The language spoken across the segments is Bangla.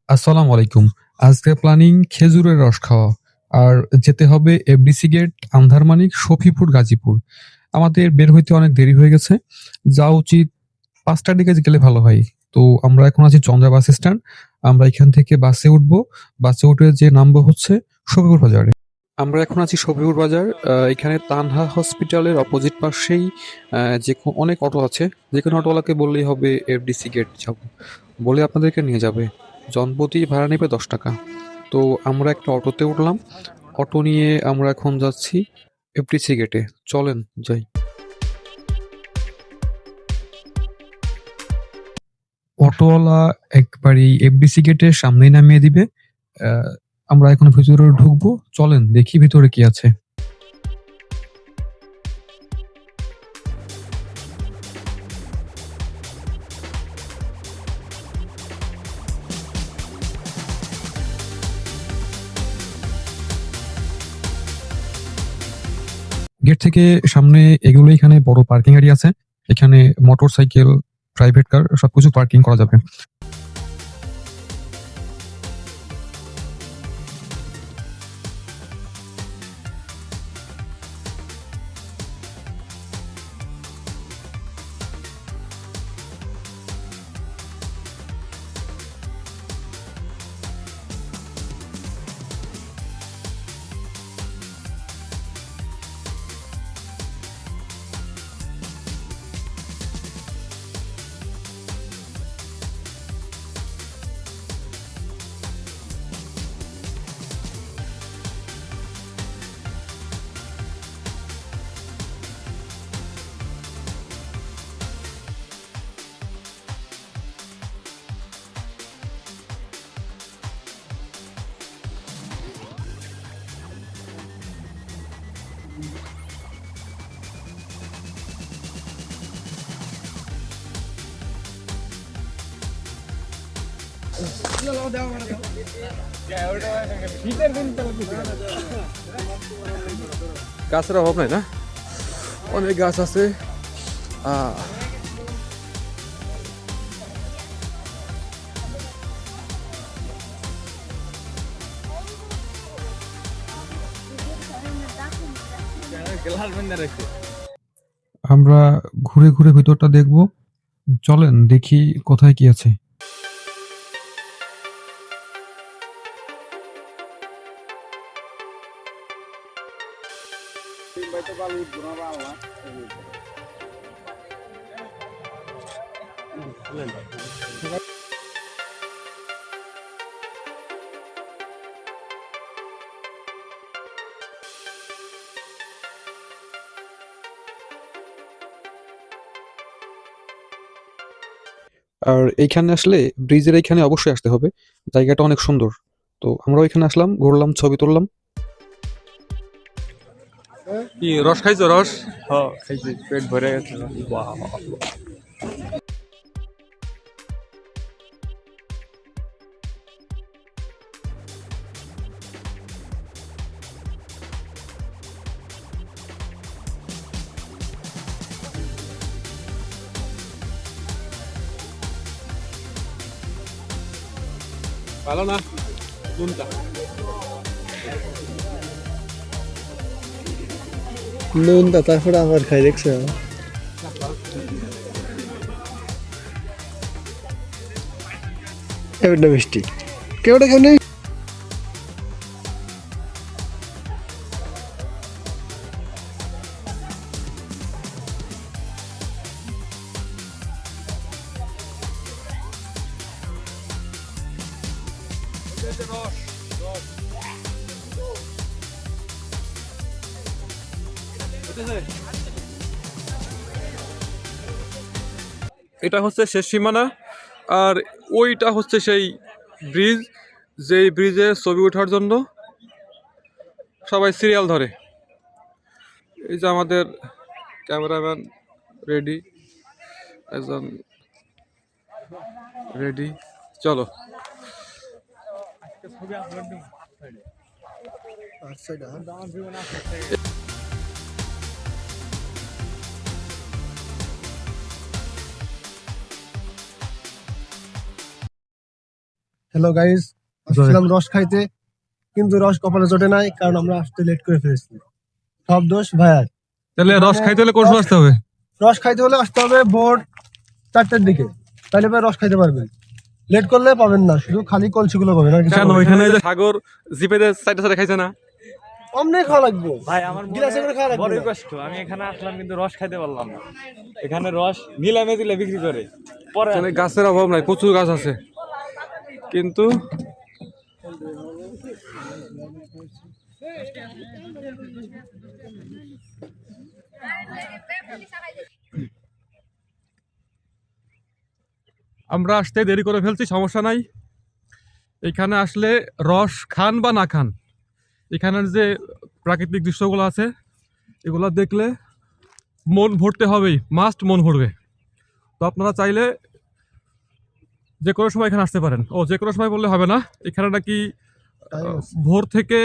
আসসালামু আলাইকুম। আজকে প্ল্যানিং খেজুরের রস খাওয়া। আর যেতে হবে এফডিসি গেট, আন্ধারমানিক, শফিপুর, গাজীপুর। আমাদের বের হইতে অনেক দেরি হয়ে গেছে। যাওয়া উচিত ৫টার দিকে গেলে ভালো হয়। তো আমরা এখন আছি চন্দ্রা বাস স্ট্যান্ড। আমরা এখান থেকে বাসে উঠবো। বাসে উঠে যে নামবো হচ্ছে শফিপুর বাজারে। আমরা এখন আছি শফিপুর বাজার। এখানে তানহা হসপিটালের অপোজিট পাশেই অনেক অটো আছে। যেকোনো অটোওয়ালাকে বললেই হবে এফডিসি গেট যাবো। বলে আপনাদেরকে নিয়ে যাবে। জনপ্রতি ভাড়া নেবে ৳১০। তো আমরা একটা অটোতে উঠলাম। অটো নিয়ে আমরা এখন যাচ্ছি এফডিসি গেটে। চলেন যাই। অটোওয়ালা একবারেই এফডিসি গেটের সামনেই নামিয়ে দিবে। আহ, আমরা এখন ভিতরে ঢুকবো। চলেন দেখি ভিতরে কি আছে। গেট থেকে সামনে এগুলো, এখানে বড় পার্কিং এরিয়া আছে। এখানে মোটরসাইকেল, প্রাইভেট কার সবকিছু পার্কিং করা যাবে। গাছের অভাব নাই না, অনেক গাছ আছে। আহ আমরা ঘুরে ঘুরে ভিতরটা দেখবো। চলেন দেখি কোথায় কি আছে। আর এইখানে আসলে ব্রিজের এইখানে অবশ্যই আসতে হবে। জায়গাটা অনেক সুন্দর। তো আমরাও এখানে আসলাম, ঘুরলাম, ছবি তুললাম। কি রস খাইছো? রস? হ্যাঁ, খাইছি, পেট ভরে গেছে। বাহ! ভালো না নুনটা? নুনটা তারপরে আবার খাই, দেখছো? এবারটা মিষ্টি। কেউটা কেউ নেই। এটা হচ্ছে শেষ সীমানা। আর ওইটা হচ্ছে সেই ব্রিজ, যেই ব্রিজে ছবি ওঠার জন্য সবাই সিরিয়াল ধরে। এই যে আমাদের ক্যামেরাম্যান রেডি, একজন রেডি। চলো। হ্যালো গাইস, আসলাম রস খাইতে, কিন্তু রস কপালে জোটে নাই, কারণ আমরা আসতে লেট করে ফেলেছি। সব দোষ ভাইয়ার। তাহলে রস খাইতে হলে কোন সময় আসতে হবে? রস খাইতে হলে আসতে হবে ভোর 4টার দিকে, তাহলে ভাই রস খাইতে পারবেন। লেট করলে পাবেন না, শুধু খালি কলসিগুলো পাবেন। আর কিছু কেন পাবেন না। ওইখানে যে সাগর জিপে সাইডে সাইডে খাইছে না? অমনে খাওয়া লাগবে ভাই আমার গিলাসে করে খাওয়া লাগবে বড়ই না। কষ্ট, আমি এখানে আসলাম কিন্তু রস খাইতে পারলাম না। এখানে রস নিলামে দিলে বিক্রি করে পরে এখানে গাছের অভাব নাই, প্রচুর গাছ আছে, কিন্তু আমরা আসতে দেরি করে ফেলছি, সমস্যা নাই। এখানে আসলে রস খান বা না খান, এখানের যে প্রাকৃতিক দৃশ্যগুলো আছে এগুলো দেখলে মন ভরতে হবেই, মাস্ট মন ভরবে। তো আপনারা চাইলে যে কোনো সময় এখানে আসতে পারেন। ও যে কোনো সময় বললে হবে না, এখানে নাকি ভোর থেকে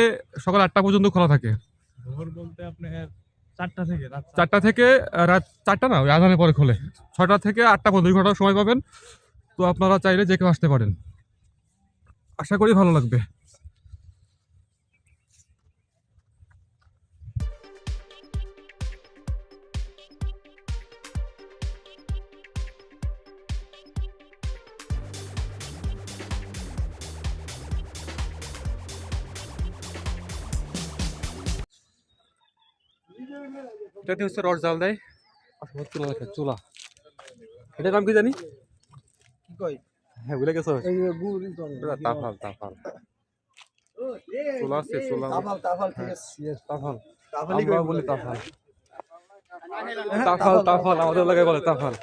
সকাল 8টা পর্যন্ত খোলা থাকে। ভোর বলতে আপনার 4টা থেকে রাত 4টা থেকে রাত 4টা না, ওই আজানের পরে খোলে। 6টা থেকে 8টা পর্যন্ত 2 ঘন্টা সময় পাবেন। তো আপনারা চাইলে যে কেউ আসতে পারেন, আশা করি ভালো লাগবে। এটাতে হচ্ছে রস জাল দেয়, আসলে চুলা দেখে চুলা, এটার নাম কি জানি? কি কই? হ্যাঁ ভুলে গেছো? এই যে গুড় তো তাফাল তাফাল চুলা আছে, চুলা তাফাল ঠিক আছে। তাফাল, তাফালই আমরা কই বলি তাফাল। তাফাল তাফাল আমাদের এলাকায় বলে তাফাল।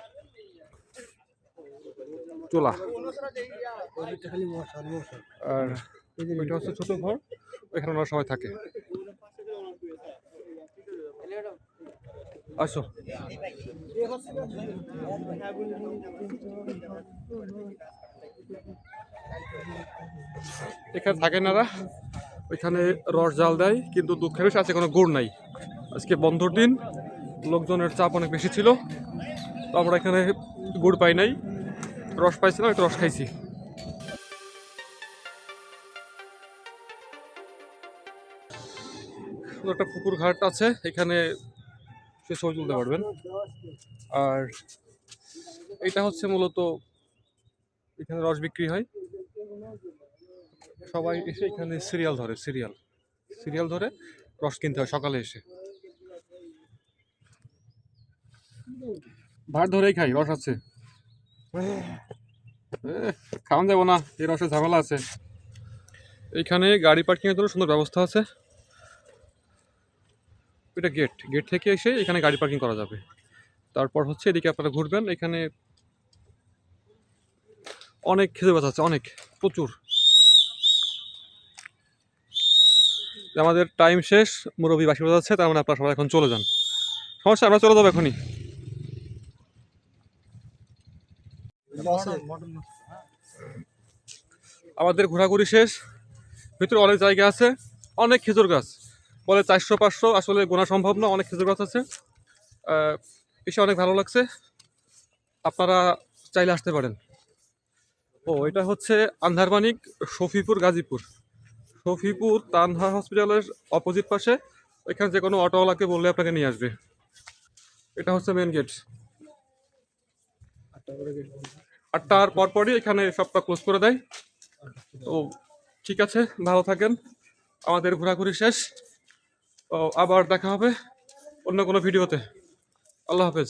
চুলা খালি মশা মশা। আর ওইটা হচ্ছে ছোট ঘর, এখানে ওরা সবাই থাকে। আসো, এখানে থাকে না, ওইখানে রস জাল দেয়, কিন্তু দুঃখের বিষয় আছে কোনো গুড় নাই। আজকে বন্ধর দিন, লোকজনের চাপ অনেক বেশি ছিল, তো আমরা এখানে গুড় পাই নাই, রস পাইছিলাম, একটু রস খাইছি। একটা পুকুর ঘাট আছে, এখানে সে ছবি তুলতে পারবেন। আর এটা হচ্ছে মূলত এখানে রস বিক্রি হয়, সবাই এসে এখানে সিরিয়াল ধরে, সিরিয়াল ধরে রস কিনতে হয় সকালে এসে। ভাত ধরেই খাই, রস আছে, খাওয়ান যাবো না, এই রসের ঝামেলা আছে। এইখানে গাড়ি পার্কিং এর জন্য সুন্দর ব্যবস্থা আছে। এটা গেট থেকে এসে এখানে গাড়ি পার্কিং করা যাবে। তারপর হচ্ছে এদিকে আপনারা ঘুরবেন, এখানে অনেক খেজুর গাছ আছে, অনেক, প্রচুর। আমাদের টাইম শেষ, মুরব্বী বাসি বাজাচ্ছে, তার মানে আপনারা সবাই এখন চলে যান। সমস্যা, আমরা চলে যাবো এখনই। আমাদের ঘোরাঘুরি শেষ, ভিতরে অনেক জায়গা আছে, অনেক খেজুর গাছ, বলে 400-500, আসলে গোনা সম্ভব না, অনেক খেজুর গাছ আছে। এসে অনেক ভালো লাগছে, আপনারা চাইলে আসতে পারেন। ও এটা হচ্ছে আন্ধারমানিক শফিপুর গাজীপুর, শফিপুর তানহা হসপিটালের অপোজিট পাশে। এখানে যে কোনো অটোওয়ালাকে বললে আপনাকে নিয়ে আসবে। এটা হচ্ছে মেন গেট। 8টার পরপরই এখানে সবটা ক্লোজ করে দেয়। তো ঠিক আছে, ভালো থাকেন, আমাদের ঘোরাঘুরি শেষ। তো আবার দেখা হবে অন্য কোনো ভিডিওতে। আল্লাহ হাফেজ।